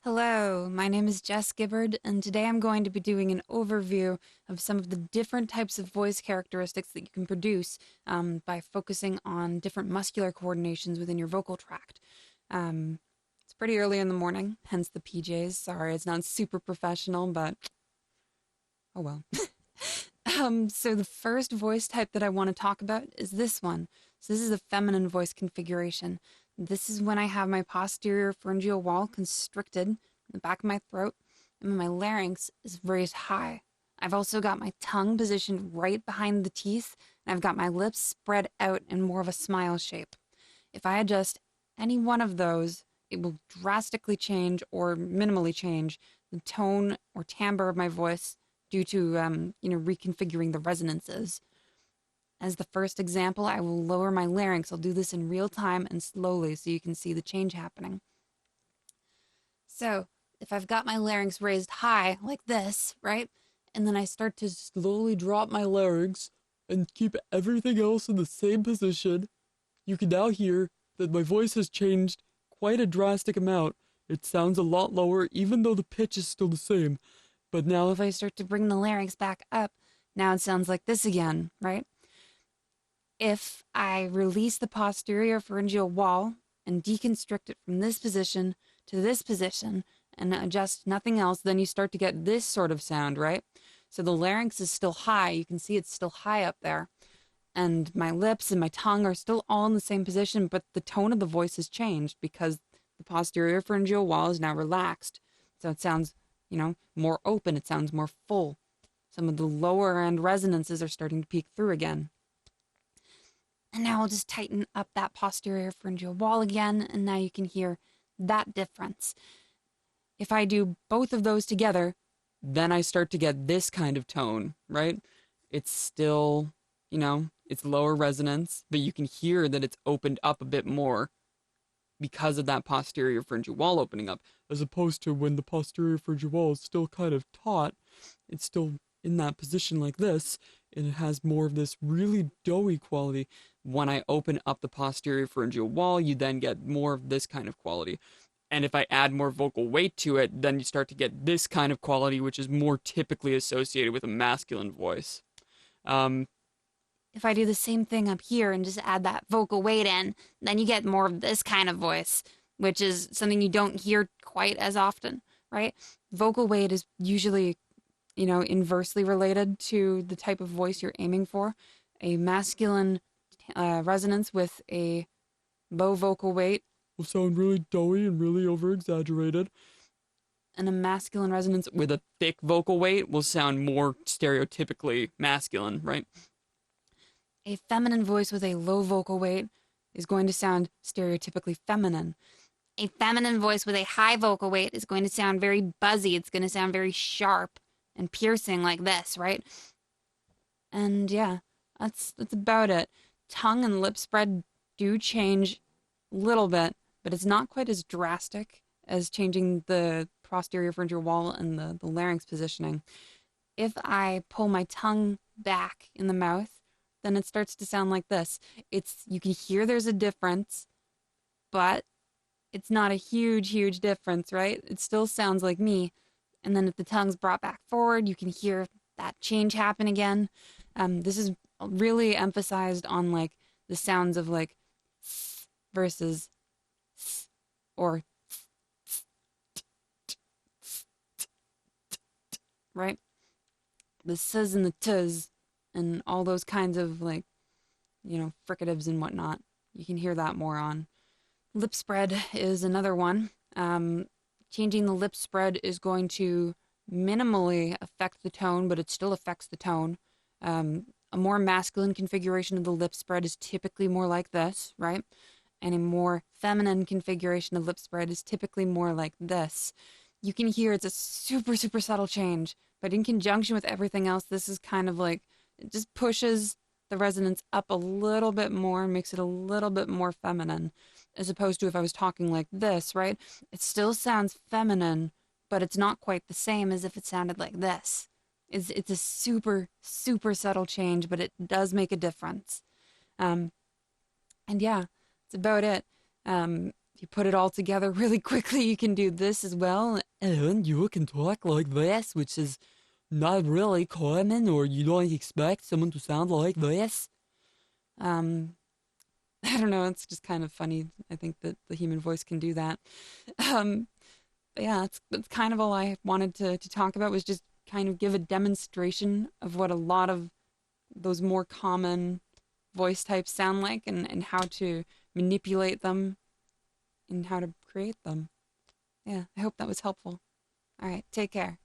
Hello, my name is Jess Gibbard, and today I'm going to be doing an overview of some of the different types of voice characteristics that you can produce by focusing on different muscular coordinations within your vocal tract. It's pretty early in the morning, hence the PJs. Sorry, it's not super professional, but oh well. So the first voice type that I want to talk about is this one. So this is a feminine voice configuration. This is when I have my posterior pharyngeal wall constricted in the back of my throat, and when my larynx is raised high. I've also got my tongue positioned right behind the teeth, and I've got my lips spread out in more of a smile shape. If I adjust any one of those, it will drastically change or minimally change the tone or timbre of my voice due to reconfiguring the resonances. As the first example, I will lower my larynx. I'll do this in real time and slowly so you can see the change happening. So if I've got my larynx raised high like this, right? And then I start to slowly drop my larynx and keep everything else in the same position, you can now hear that my voice has changed quite a drastic amount. It sounds a lot lower even though the pitch is still the same. But now if I start to bring the larynx back up, now it sounds like this again, right? If I release the posterior pharyngeal wall and deconstrict it from this position to this position and adjust nothing else, then you start to get this sort of sound, right? So the larynx is still high. You can see it's still high up there. And my lips and my tongue are still all in the same position, but the tone of the voice has changed because the posterior pharyngeal wall is now relaxed. So it sounds, more open. It sounds more full. Some of the lower end resonances are starting to peek through again. And now I'll just tighten up that posterior pharyngeal wall again, and now you can hear that difference. If I do both of those together, then I start to get this kind of tone, right? It's still, it's lower resonance, but you can hear that it's opened up a bit more because of that posterior pharyngeal wall opening up, as opposed to when the posterior pharyngeal wall is still kind of taut, it's still in that position like this, and it has more of this really doughy quality. When I open up the posterior pharyngeal wall, you then get more of this kind of quality. And if I add more vocal weight to it, then you start to get this kind of quality, which is more typically associated with a masculine voice. If I do the same thing up here and just add that vocal weight in, then you get more of this kind of voice, which is something you don't hear quite as often, right? Vocal weight is usually, inversely related to the type of voice you're aiming for. A masculine resonance with a low vocal weight will sound really doughy and really over-exaggerated. And a masculine resonance with a thick vocal weight will sound more stereotypically masculine, right? A feminine voice with a low vocal weight is going to sound stereotypically feminine. A feminine voice with a high vocal weight is going to sound very buzzy. It's going to sound very sharp and piercing like this, right? And yeah, that's about it. Tongue and lip spread do change a little bit, but it's not quite as drastic as changing the posterior pharyngeal wall and the larynx positioning. If I pull my tongue back in the mouth, then it starts to sound like this. You can hear there's a difference, but it's not a huge difference, right? It still sounds like me. And then if the tongue's brought back forward, you can hear that change happen again. This is really emphasized on like the sounds of like versus or right? The s's and the t's and all those kinds of like, fricatives and whatnot. You can hear that more on. Lip spread is another one. Changing the lip spread is going to minimally affect the tone, but it still affects the tone. A more masculine configuration of the lip spread is typically more like this, right? And a more feminine configuration of lip spread is typically more like this. You can hear it's a super subtle change, but in conjunction with everything else, this is kind of like, it just pushes the resonance up a little bit more and makes it a little bit more feminine, as opposed to if I was talking like this, right? It still sounds feminine, but it's not quite the same as if it sounded like this. It's a super subtle change, but it does make a difference. And yeah, that's about it. If you put it all together really quickly, you can do this as well. And you can talk like this, which is not really common, or you don't expect someone to sound like this. Um, I don't know. It's just kind of funny. I think that the human voice can do that. Um, but yeah, that's kind of all I wanted to talk about, was just kind of give a demonstration of what a lot of those more common voice types sound like, and how to manipulate them and how to create them. Yeah, I hope that was helpful. All right, take care.